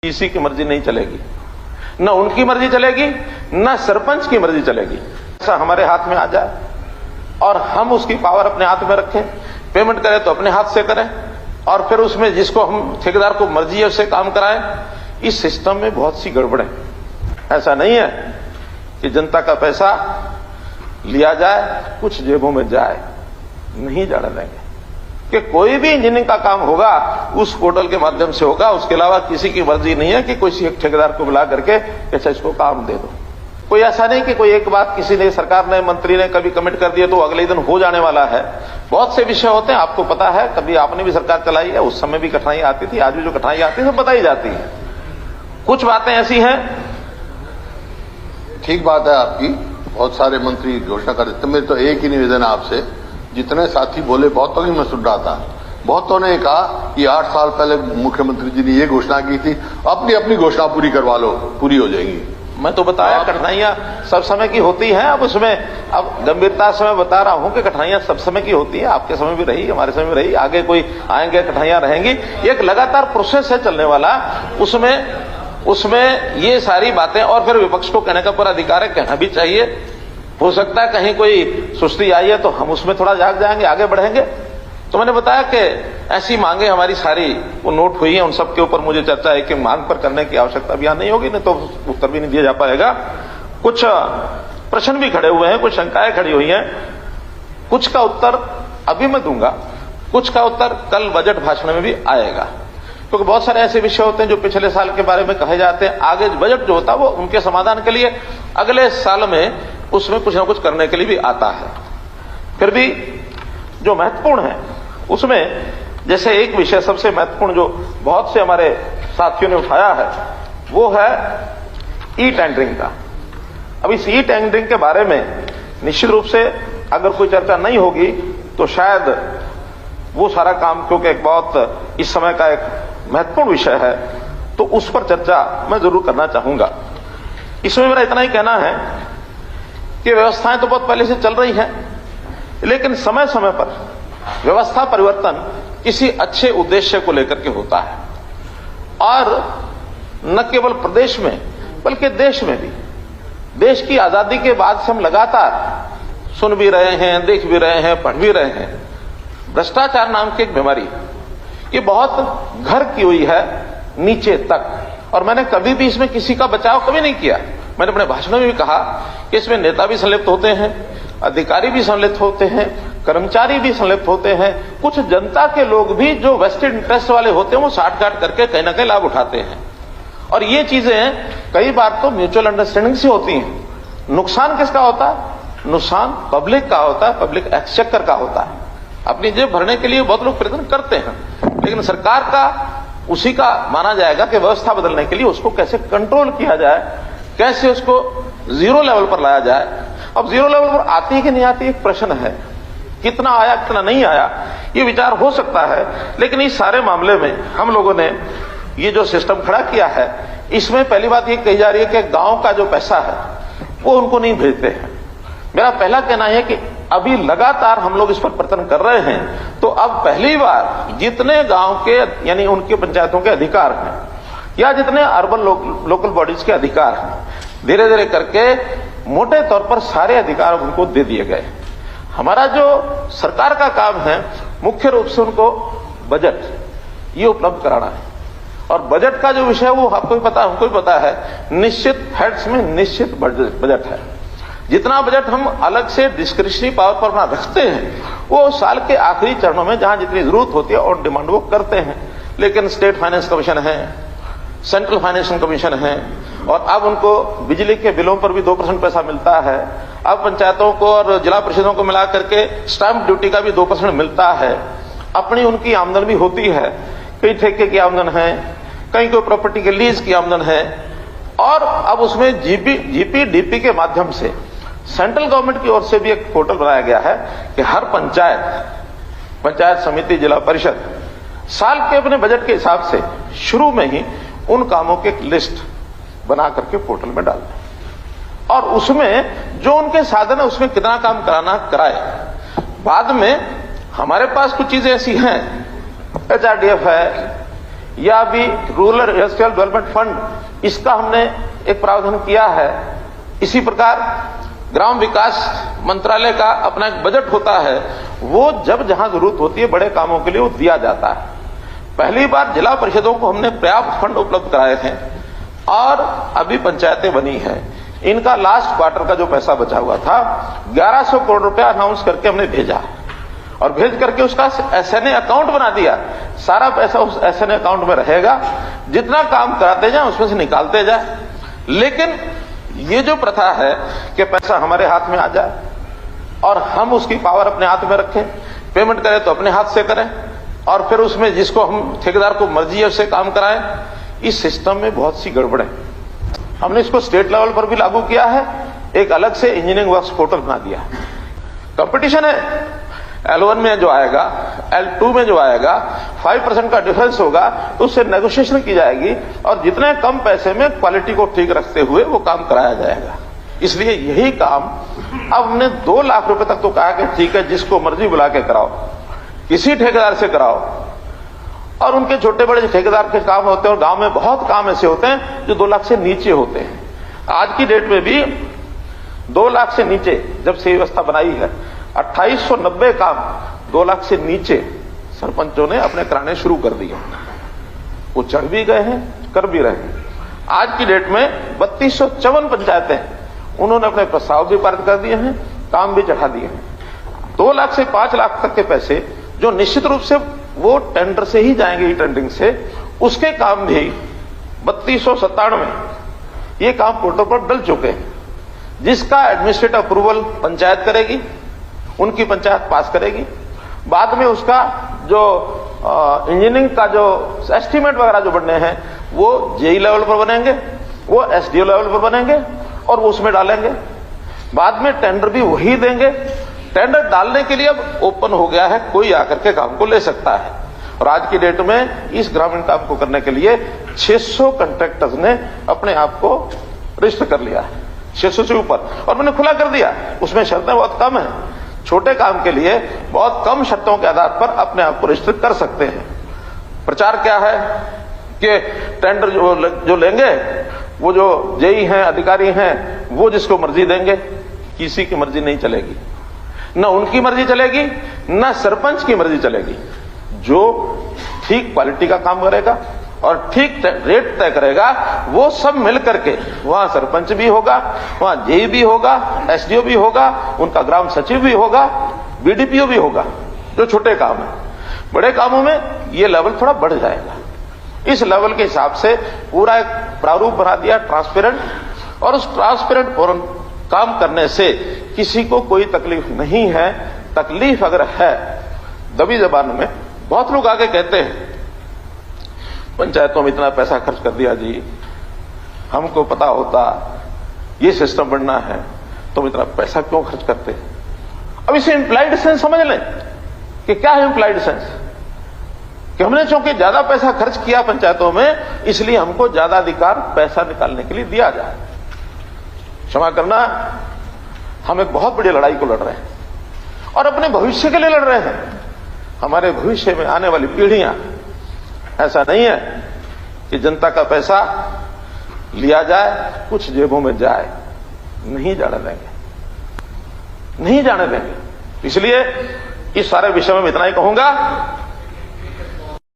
किसी की मर्जी नहीं चलेगी, न उनकी मर्जी चलेगी, न सरपंच की मर्जी चलेगी। ऐसा हमारे हाथ में आ जाए और हम उसकी पावर अपने हाथ में रखें, पेमेंट करें तो अपने हाथ से करें और फिर उसमें जिसको हम ठेकेदार को मर्जी है उससे काम कराएं। इस सिस्टम में बहुत सी गड़बड़ है। ऐसा नहीं है कि जनता का पैसा लिया जाए कुछ जेबों में जाए, नहीं जाने देंगे कि कोई भी इंजीनियरिंग का काम होगा उस पोर्टल के माध्यम से होगा। उसके अलावा किसी की मर्जी नहीं है कि कोई एक ठेकेदार को बुला करके अच्छा इसको काम दे दो। कोई ऐसा नहीं कि कोई एक बात किसी ने, सरकार ने, मंत्री ने कभी कमिट कर दिया तो अगले दिन हो जाने वाला है। बहुत से विषय होते हैं, आपको पता है, कभी आपने भी सरकार चलाई है, उस समय भी कठिनाई आती थी, आज भी जो कठिनाई आती है सब बताई जाती है। कुछ बातें ऐसी हैं। ठीक बात है आपकी, बहुत सारे मंत्री घोषणा कर देते। मेरे तो एक ही निवेदन है आपसे, जितने साथी बोले बहुतों की मैं सुन रहा था, बहुतों ने कहा कि 8 साल पहले मुख्यमंत्री जी ने ये घोषणा की थी, अपनी अपनी घोषणा पूरी करवा लो, पूरी हो जाएगी। मैं तो बताया कठिनाइयां सब समय की होती हैं। अब उसमें अब गंभीरता से मैं बता रहा हूं कि कठिनाइयां सब समय की होती है। आपके समय भी रही, हमारे समय भी रही, आगे कोई आएंगे कठिनाइयां रहेंगी। एक लगातार प्रोसेस है चलने वाला, उसमें ये सारी बातें। और फिर विपक्ष को कहने का पूरा अधिकार है, कहना भी चाहिए। हो सकता है कहीं कोई सुस्ती आई है तो हम उसमें थोड़ा जाग जाएंगे, आगे बढ़ेंगे। तो मैंने बताया कि ऐसी मांगे हमारी सारी वो नोट हुई हैं, उन सब के ऊपर मुझे चर्चा है कि मांग पर करने की आवश्यकता भी यहां नहीं होगी, नहीं तो उत्तर भी नहीं दिया जा पाएगा। कुछ प्रश्न भी खड़े हुए हैं, कुछ शंकाएं खड़ी हुई हैं, कुछ का उत्तर अभी मैं दूंगा, कुछ का उत्तर कल बजट भाषण में भी आएगा। क्योंकि बहुत सारे ऐसे विषय होते हैं जो पिछले साल के बारे में कहे जाते हैं, आगे बजट जो होता है वो उनके समाधान के लिए अगले साल में उसमें कुछ ना कुछ करने के लिए भी आता है। फिर भी जो महत्वपूर्ण है उसमें जैसे एक विषय सबसे महत्वपूर्ण जो बहुत से हमारे साथियों ने उठाया है वो है ई टेंडरिंग का। अब इस ई टेंडरिंग के बारे में निश्चित रूप से अगर कोई चर्चा नहीं होगी तो शायद वो सारा काम, क्योंकि एक बहुत इस समय का एक महत्वपूर्ण विषय है, तो उस पर चर्चा मैं जरूर करना चाहूंगा। इसमें मेरा इतना ही कहना है कि व्यवस्थाएं तो बहुत पहले से चल रही हैं, लेकिन समय समय पर व्यवस्था परिवर्तन किसी अच्छे उद्देश्य को लेकर के होता है। और न केवल प्रदेश में बल्कि देश में भी, देश की आजादी के बाद से हम लगातार सुन भी रहे हैं, देख भी रहे हैं, पढ़ भी रहे हैं, भ्रष्टाचार नाम की एक बीमारी ये बहुत घर की हुई है नीचे तक। और मैंने कभी भी इसमें किसी का बचाव कभी नहीं किया। मैंने अपने भाषणों में भी कहा कि इसमें नेता भी संलिप्त होते हैं, अधिकारी भी संलिप्त होते हैं, कर्मचारी भी संलिप्त होते हैं, कुछ जनता के लोग भी जो वेस्टेड इंटरेस्ट वाले होते हैं वो साठ-गांठ करके कहीं ना कहीं लाभ उठाते हैं। और ये चीजें कई बार तो म्यूचुअल अंडरस्टैंडिंग से होती हैं। नुकसान किसका होता है? नुकसान पब्लिक का होता है, पब्लिक एक्सचेकर का होता है। अपनी जेब भरने के लिए बहुत लोग प्रयत्न करते हैं, लेकिन सरकार का उसी का माना जाएगा कि व्यवस्था बदलने के लिए उसको कैसे कंट्रोल किया जाए, कैसे उसको जीरो लेवल पर लाया जाए। अब जीरो लेवल पर आती है कि नहीं आती एक प्रश्न है, कितना आया कितना नहीं आया ये विचार हो सकता है। लेकिन इस सारे मामले में हम लोगों ने ये जो सिस्टम खड़ा किया है, इसमें पहली बात ये कही जा रही है कि गांव का जो पैसा है वो उनको नहीं भेजते हैं। मेरा पहला कहना है कि अभी लगातार हम लोग इस पर प्रयत्न कर रहे हैं, तो अब पहली बार जितने गांव के यानी उनके पंचायतों के अधिकार हैं या जितने अर्बन लोकल बॉडीज के अधिकार हैं, धीरे धीरे करके मोटे तौर पर सारे अधिकार उनको दे दिए गए। हमारा जो सरकार का काम है मुख्य रूप से उनको बजट ये उपलब्ध कराना है। और बजट का जो विषय है वो आपको भी पता है, हमको भी पता है, निश्चित हेड्स में निश्चित बजट है। जितना बजट हम अलग से डिस्क्रिशनरी पावर पर अपना रखते हैं वो साल के आखिरी चरणों में जहां जितनी जरूरत होती है और डिमांड वो करते हैं। लेकिन स्टेट फाइनेंस कमीशन है, सेंट्रल फाइनेंस कमीशन है, और अब उनको बिजली के बिलों पर भी 2% पैसा मिलता है। अब पंचायतों को और जिला परिषदों को मिला करके स्टैंप ड्यूटी का भी 2% मिलता है। अपनी उनकी आमदन भी होती है, कई ठेके की आमदन है, कहीं कोई प्रॉपर्टी के लीज की आमदन है। और अब उसमें जीपीडीपी के माध्यम से सेंट्रल गवर्नमेंट की ओर से भी एक पोर्टल बनाया गया है कि हर पंचायत समिति, जिला परिषद साल के अपने बजट के हिसाब से शुरू में ही उन कामों की एक लिस्ट बना करके पोर्टल में डाल दें और उसमें जो उनके साधन है उसमें कितना काम कराना कराए। बाद में हमारे पास कुछ चीजें ऐसी हैं, एचआरडीएफ है, या भी रूरल इंडस्ट्रियल डेवलपमेंट फंड, इसका हमने एक प्रावधान किया है। इसी प्रकार ग्राम विकास मंत्रालय का अपना एक बजट होता है, वो जब जहां जरूरत होती है बड़े कामों के लिए वो दिया जाता है। पहली बार जिला परिषदों को हमने पर्याप्त फंड उपलब्ध कराए थे और अभी पंचायतें बनी है। इनका लास्ट क्वार्टर का जो पैसा बचा हुआ था 1100 करोड़ रुपया अनाउंस करके हमने भेजा और भेज करके उसका एसएनए अकाउंट बना दिया। सारा पैसा उस एसएनए अकाउंट में रहेगा, जितना काम कराते जाए उसमें से निकालते जाए। लेकिन ये जो प्रथा है कि पैसा हमारे हाथ में आ जाए और हम उसकी पावर अपने हाथ में रखें, पेमेंट करें तो अपने हाथ से करें और फिर उसमें जिसको हम ठेकेदार को मर्जी है उससे काम कराएं, इस सिस्टम में बहुत सी गड़बड़ है। हमने इसको स्टेट लेवल पर भी लागू किया है, एक अलग से इंजीनियरिंग वर्क्स पोर्टल बना दिया है। कंपटीशन है, L1 में जो आएगा, L2 में जो आएगा 5% का डिफरेंस होगा तो उससे नेगोशिएशन की जाएगी और जितने कम पैसे में क्वालिटी को ठीक रखते हुए वो काम कराया जाएगा। इसलिए यही काम अब हमने 2 लाख रुपए तक तो कहा कि ठीक है, जिसको मर्जी बुला के कराओ, किसी ठेकेदार से कराओ। और उनके छोटे बड़े ठेकेदार के काम होते हैं और गांव में बहुत काम ऐसे होते हैं जो 2 लाख से नीचे होते हैं। आज की डेट में भी 2 लाख से नीचे जब से व्यवस्था बनाई है 2890 काम 2 लाख से नीचे सरपंचों ने अपने कराने शुरू कर दिए। वो चढ़ भी गए हैं, कर भी रहे हैं। आज की डेट में 3254 पंचायतें उन्होंने अपने प्रस्ताव भी पारित कर दिए हैं, काम भी चढ़ा दिए हैं। 2 लाख से 5 लाख तक के पैसे जो निश्चित रूप से वो टेंडर से ही जाएंगे, ई टेंडरिंग से, उसके काम भी 3297 ये काम पोर्टल पर डल चुके हैं, जिसका एडमिनिस्ट्रेटिव अप्रूवल पंचायत करेगी, उनकी पंचायत पास करेगी। बाद में उसका जो इंजीनियरिंग का जो एस्टीमेट वगैरह जो बनने हैं वो जेई लेवल पर बनेंगे, वो एसडीओ लेवल पर बनेंगे और वो उसमें डालेंगे। बाद में टेंडर भी वही देंगे। टेंडर डालने के लिए अब ओपन हो गया है, कोई आकर के काम को ले सकता है। और आज की डेट में इस ग्रामीण काम को करने के लिए 600 कॉन्ट्रैक्टर्स ने अपने आप को रजिस्टर कर लिया है, 600 से ऊपर, और मैंने खुला कर दिया। उसमें शर्तें बहुत कम है, छोटे काम के लिए बहुत कम शर्तों के आधार पर अपने आप को रजिस्टर कर सकते हैं। प्रचार क्या है कि टेंडर जो लेंगे वो जो जेई हैं, अधिकारी हैं, वो जिसको मर्जी देंगे, किसी की मर्जी नहीं चलेगी, न उनकी मर्जी चलेगी न सरपंच की मर्जी चलेगी। जो ठीक क्वालिटी का काम करेगा और ठीक रेट तय करेगा वो सब मिल करके, वहां सरपंच भी होगा, वहां जेई भी होगा, एसडीओ भी होगा, उनका ग्राम सचिव भी होगा, बीडीपीओ भी होगा। जो छोटे काम है, बड़े कामों में ये लेवल थोड़ा बढ़ जाएगा। इस लेवल के हिसाब से पूरा एक प्रारूप बना दिया ट्रांसपेरेंट, और उस ट्रांसपेरेंट काम करने से किसी को कोई तकलीफ नहीं है। तकलीफ अगर है दबी जबान में, बहुत लोग आगे कहते हैं पंचायतों में इतना पैसा खर्च कर दिया जी, हमको पता होता ये सिस्टम बनना है तो इतना पैसा क्यों खर्च करते हैं। अब इसे इंप्लाइड सेंस समझ लें कि क्या है इंप्लाइड सेंस, कि हमने चूंकि ज्यादा पैसा खर्च किया पंचायतों में, इसलिए हमको ज्यादा अधिकार पैसा निकालने के लिए दिया जाए। क्षमा करना, हम एक बहुत बड़ी लड़ाई को लड़ रहे हैं और अपने भविष्य के लिए लड़ रहे हैं। हमारे भविष्य में आने वाली पीढ़ियां, ऐसा नहीं है कि जनता का पैसा लिया जाए कुछ जेबों में जाए, नहीं जाने देंगे, नहीं जाने देंगे। इसलिए इस सारे विषय में इतना ही कहूंगा